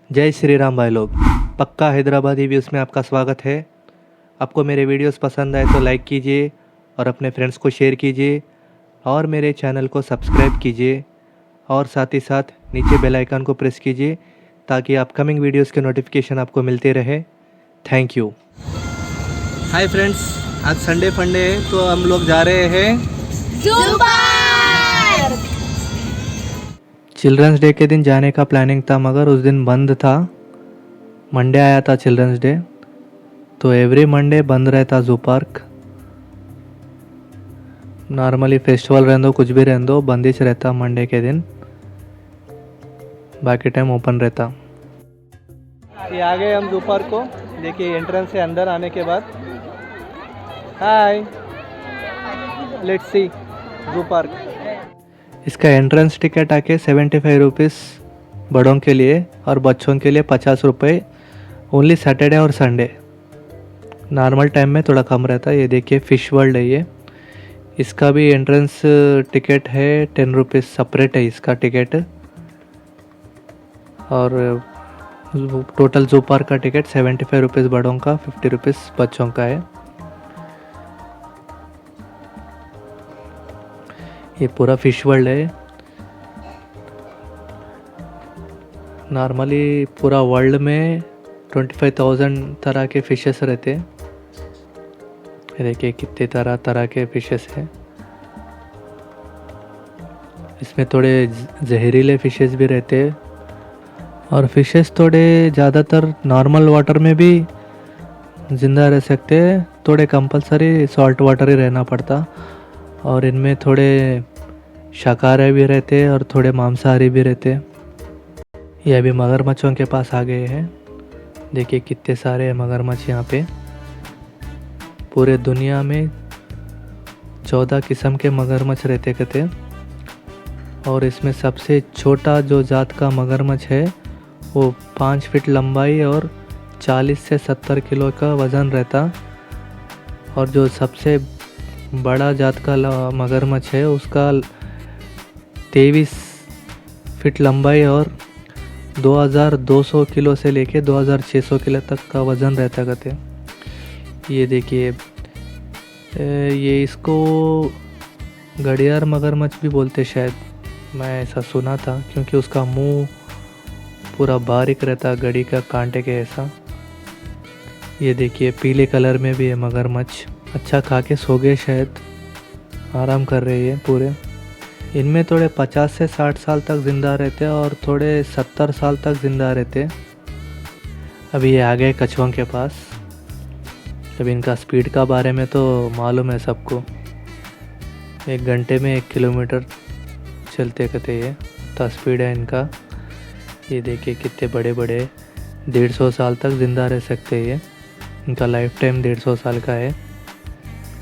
जय श्री राम भाई लोग। पक्का हैदराबादी व्यूज़ में आपका स्वागत है। आपको मेरे वीडियोस पसंद आए तो लाइक कीजिए और अपने फ्रेंड्स को शेयर कीजिए और मेरे चैनल को सब्सक्राइब कीजिए और साथ ही साथ नीचे बेल आइकन को प्रेस कीजिए ताकि अपकमिंग वीडियोस के नोटिफिकेशन आपको मिलते रहे। Thank you. हाय फ्रेंड्स, आज संडे फंडे है तो हम लोग जा रहे हैं ज़ू पार्क। चिल्ड्रंस डे के दिन जाने का प्लानिंग था मगर उस दिन बंद था। मंडे आया था चिल्ड्रंस डे, तो एवरी मंडे बंद रहता ज़ू पार्क। नॉर्मली फेस्टिवल रहने दो कुछ भी रहने दो बंदिश रहता मंडे के दिन, बाकी टाइम ओपन रहता। ये आ गए हम ज़ू पार्क को। देखिए एंट्रेंस से अंदर आने के बाद हाय लेट्स सी ज़ू पार्क। इसका एंट्रेंस टिकट आके 75 रुपीज़ बड़ों के लिए और बच्चों के लिए 50 रुपये। ओनली सैटरडे और संडे, नॉर्मल टाइम में थोड़ा कम रहता है। ये देखिए फिश वर्ल्ड है ये। इसका भी एंट्रेंस टिकट है 10 रुपीज़, सेपरेट है इसका टिकट। और टोटल ज़ू पार्क का टिकट 75 रुपीज़ बड़ों का, 50 रुपीज़ बच्चों का है। ये पूरा फिश वर्ल्ड है। नॉर्मली पूरा वर्ल्ड में 25,000 तरह के फिशेस रहते हैं। ये देखिए कितने तरह तरह के फिशेस हैं। इसमें थोड़े जहरीले फिशेस भी रहते हैं और फिशेस थोड़े ज़्यादातर नॉर्मल वाटर में भी ज़िंदा रह सकते हैं, थोड़े कंपलसरी सॉल्ट वाटर ही रहना पड़ता। और इनमें थोड़े शाकाहारी भी रहते हैं और थोड़े मांसाहारी भी रहते हैं। ये अभी मगरमच्छों के पास आ गए हैं। देखिए कितने सारे मगरमच्छ यहाँ पे। पूरे दुनिया में 14 किस्म के मगरमच्छ रहते कहते हैं और इसमें सबसे छोटा जो जात का मगरमच्छ है वो 5 फीट लंबाई और 40 से 70 किलो का वज़न रहता। और जो सबसे बड़ा जात का मगरमच्छ है उसका 23 फीट लंबाई और 2200 किलो से लेके 2600 किलो तक का वज़न रहता कहते हैं। ये देखिए ये इसको घड़ियाल मगरमच्छ भी बोलते शायद, मैं ऐसा सुना था, क्योंकि उसका मुंह पूरा बारीक रहता घड़ी का कांटे के ऐसा। ये देखिए पीले कलर में भी है मगरमच्छ। अच्छा खा के सो गए शायद, आराम कर रही है पूरे। इनमें थोड़े 50 से 60 साल तक ज़िंदा रहते हैं और थोड़े 70 साल तक ज़िंदा रहते हैं। अभी ये आ गए कछुओं के पास। अभी इनका स्पीड का बारे में तो मालूम है सबको, 1 घंटे में 1 किलोमीटर चलते कहते ये तो स्पीड है इनका। ये देखिए कितने बड़े बड़े, 150 साल तक ज़िंदा रह सकते हैं ये। इनका लाइफ टाइम 150 साल का है।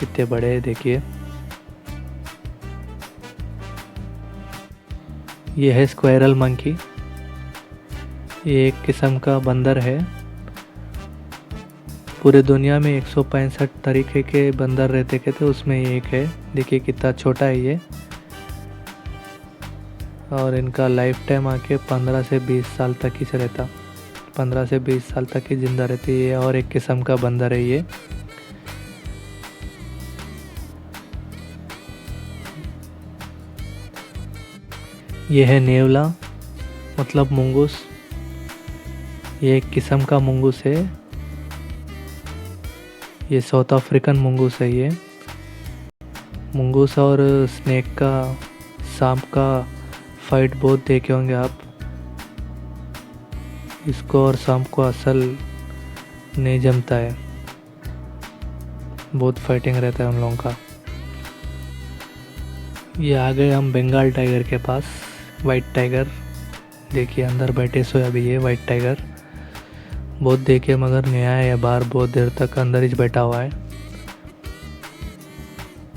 कितने बड़े हैं देखिए। ये है स्क्वायरल मंकी। ये एक किस्म का बंदर है। पूरे दुनिया में 165 तरीके के बंदर रहते कहते, उसमें ये एक है। देखिए कितना छोटा है ये। और इनका लाइफ टाइम आके 15 से 20 साल तक ही रहता, 15 से 20 साल तक ही ज़िंदा रहती है। और एक किस्म का बंदर है ये। ये है नेवला, मतलब मुंगूस। ये एक किस्म का मुंगूस है। ये साउथ अफ्रीकन मुंगूस है ये। मुंगूस और स्नेक का, सांप का फाइट बहुत देखे होंगे आप। इसको और सांप को असल नहीं जमता है, बहुत फाइटिंग रहता है उन लोगों का। ये आ गए हम बंगाल टाइगर के पास। वाइट टाइगर देखिए अंदर बैठे सो अभी ये वाइट टाइगर। बहुत देखे मगर नया है, ये बाहर बहुत देर तक अंदर ही बैठा हुआ है।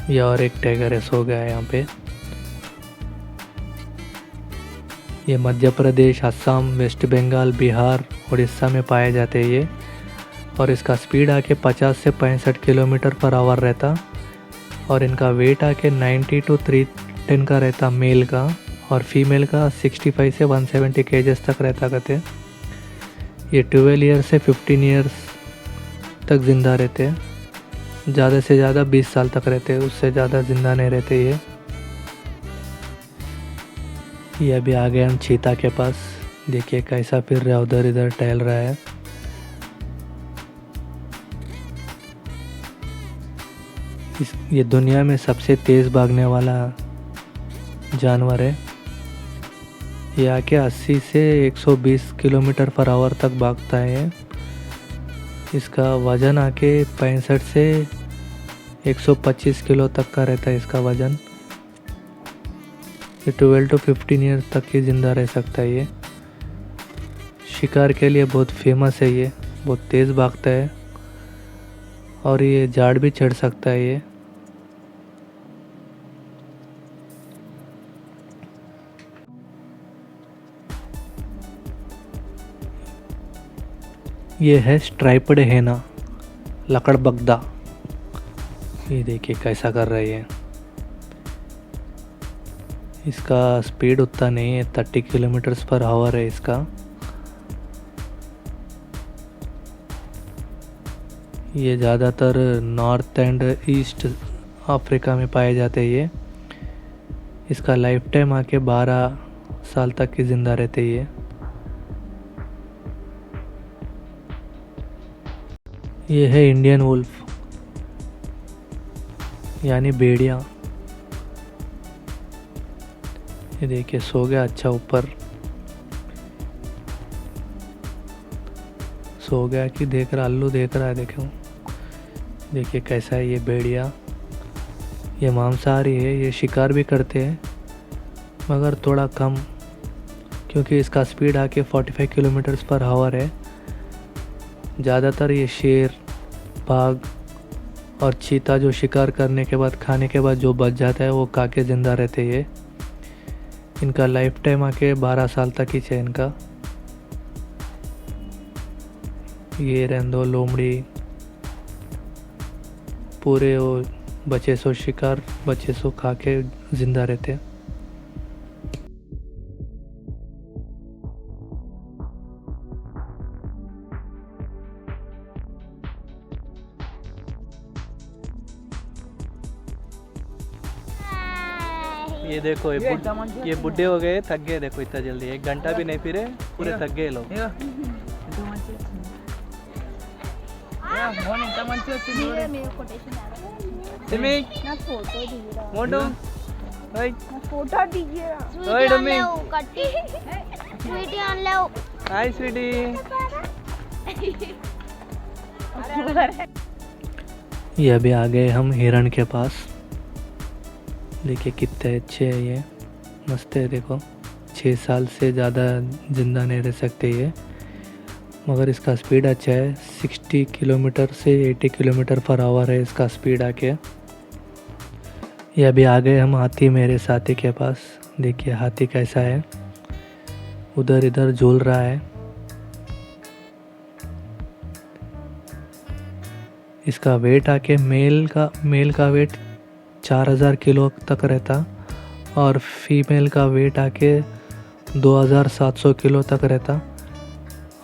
ये और एक टाइगर है, सो गया है यहाँ पे। ये मध्य प्रदेश, असम, वेस्ट बंगाल, बिहार, उड़ीसा में पाए जाते हैं ये। और इसका स्पीड आके 50 से 65 किलोमीटर पर आवर रहता। और इनका वेट आके 90 to 310 का रहता मेल का, और फीमेल का 65 से 170 केजेस तक रहता कहते हैं। ये 12 ईयर से 15 ईयर्स तक ज़िंदा रहते हैं, ज़्यादा से ज़्यादा 20 साल तक रहते हैं, उससे ज़्यादा ज़िंदा नहीं रहते ये अभी आ गए हम चीता के पास। देखिए कैसा फिर रहा है, उधर इधर टहल रहा है। ये दुनिया में सबसे तेज़ भागने वाला जानवर है। ये आके 80 से 120 किलोमीटर पर आवर तक भागता है। इसका वज़न आके 65 से 125 किलो तक का रहता है इसका वज़न। ये 12 to 15 ईयर तक ही ज़िंदा रह सकता है। ये शिकार के लिए बहुत फेमस है। ये बहुत तेज़ भागता है और ये झाड़ भी चढ़ सकता है। ये है स्ट्राइप्ड हैना, लकड़बग्दा। ये देखिए कैसा कर रही है। इसका स्पीड उतना नहीं है, 30 किलोमीटर्स पर आवर है इसका। ये ज़्यादातर नॉर्थ एंड ईस्ट अफ्रीका में पाए जाते हैं। ये इसका लाइफ टाइम आके 12 साल तक की ज़िंदा रहते हैं। ये है इंडियन वुल्फ, यानी भेड़िया। ये देखिए सो गया, अच्छा ऊपर सो गया कि देख रहा, अल्लू देख रहा है। देखिए कैसा है ये भेड़िया। ये मांसाहारी है, ये शिकार भी करते हैं मगर थोड़ा कम, क्योंकि इसका स्पीड आके 45 किलोमीटर्स पर आवर है। ज़्यादातर ये शेर, बाघ और चीता जो शिकार करने के बाद, खाने के बाद जो बच जाता है वो खा के ज़िंदा रहते हैं। इनका लाइफ टाइम आके 12 साल तक ही है इनका। ये रेंदो, लोमड़ी, पूरे वो बचे सो शिकार, बचे सो खा के ज़िंदा रहते हैं। ये देखो ये बुढ़े हो गए, थक गए। देखो इतना जल्दी 1 घंटा भी नहीं फिरे, पूरे थक गए लोग। हाय स्वीटी। ये अभी आ गए हम हिरण के पास। देखिए कितने अच्छे है ये, मस्त है। देखो 6 साल से ज़्यादा ज़िंदा नहीं रह सकते ये, मगर इसका स्पीड अच्छा है। 60 किलोमीटर से 80 किलोमीटर पर आवर है इसका स्पीड आके। ये अभी आ गए हम हाथी, मेरे साथी के पास। देखिए हाथी कैसा है, उधर इधर झूल रहा है। इसका वेट आके मेल का वेट 4000 किलो तक रहता और फीमेल का वेट आके 2700 किलो तक रहता।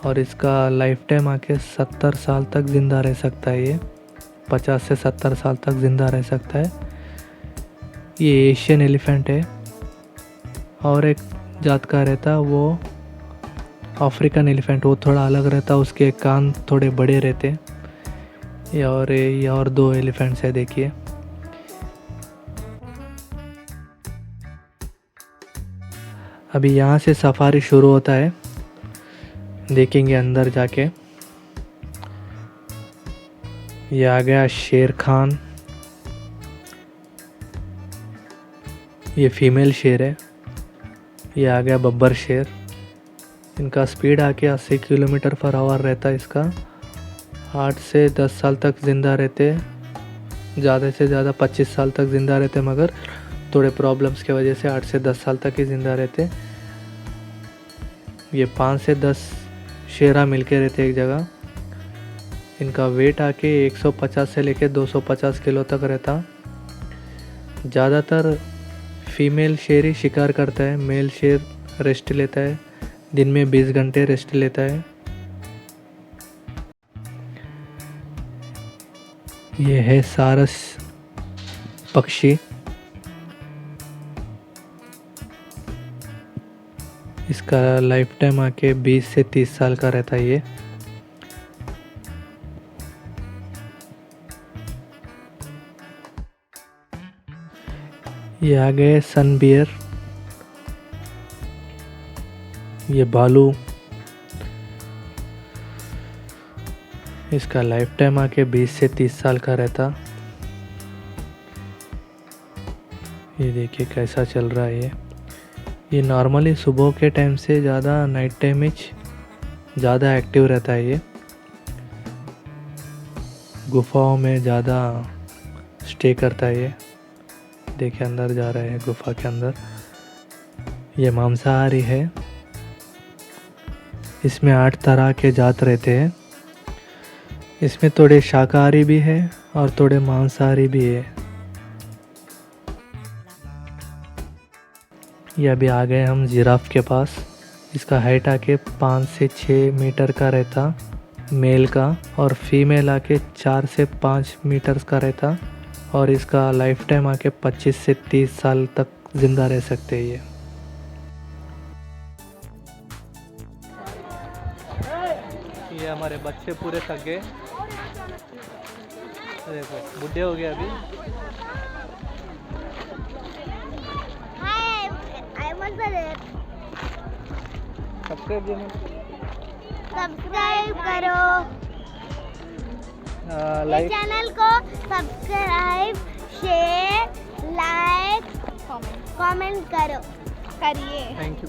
और इसका लाइफ टाइम आके 70 साल तक ज़िंदा रह सकता है। ये 50 से 70 साल तक ज़िंदा रह सकता है। ये एशियन एलिफेंट है। और एक जात का रहता वो अफ्रीकन एलिफेंट, वो थोड़ा अलग रहता, उसके कान थोड़े बड़े रहते। ये और 2 एलिफेंट्स है। देखिए अभी यहाँ से सफारी शुरू होता है, देखेंगे अंदर जाके। ये आ गया शेर खान। ये फीमेल शेर है। ये आ गया बब्बर शेर। इनका स्पीड आके 80 किलोमीटर पर आवर रहता है इसका। 8 से 10 साल तक ज़िंदा रहते, ज़्यादा से ज़्यादा 25 साल तक ज़िंदा रहते, मगर थोड़े प्रॉब्लम्स की वजह से 8 से 10 साल तक ही ज़िंदा रहते। ये 5 से 10 शेरा मिलके रहते एक जगह। इनका वेट आके 150 से लेके 250 किलो तक रहता। ज़्यादातर फीमेल शेर ही शिकार करता है, मेल शेर रेस्ट लेता है, दिन में 20 घंटे रेस्ट लेता है। ये है सारस पक्षी। इसका लाइफ टाइम आके 20 से 30 साल का रहता है ये आ गए सन बियर। ये भालू, इसका लाइफ टाइम आके 20 से 30 साल का रहता। ये देखिए कैसा चल रहा है ये नॉर्मली सुबह के टाइम से ज़्यादा नाइट टाइम में ज़्यादा एक्टिव रहता है। ये गुफाओं में ज़्यादा स्टे करता है। ये देखिए अंदर जा रहा है गुफा के अंदर। ये मांसाहारी है। इसमें 8 तरह के जात रहते हैं। इसमें थोड़े शाकाहारी भी है और थोड़े मांसाहारी भी है। ये अभी आ गए हम जिराफ के पास। इसका हाइट आके 5 से 6 मीटर का रहता मेल का, और फीमेल आके 4 से 5 मीटर्स का रहता। और इसका लाइफ टाइम आके 25 से 30 साल तक जिंदा रह सकते हैं ये हमारे बच्चे पूरे थक गए। देखो बुढ़े हो गए अभी। सब्सक्राइब करो, लाइक चैनल को सब्सक्राइब, शेयर, लाइक, कमेंट करो, करिए। Thank you.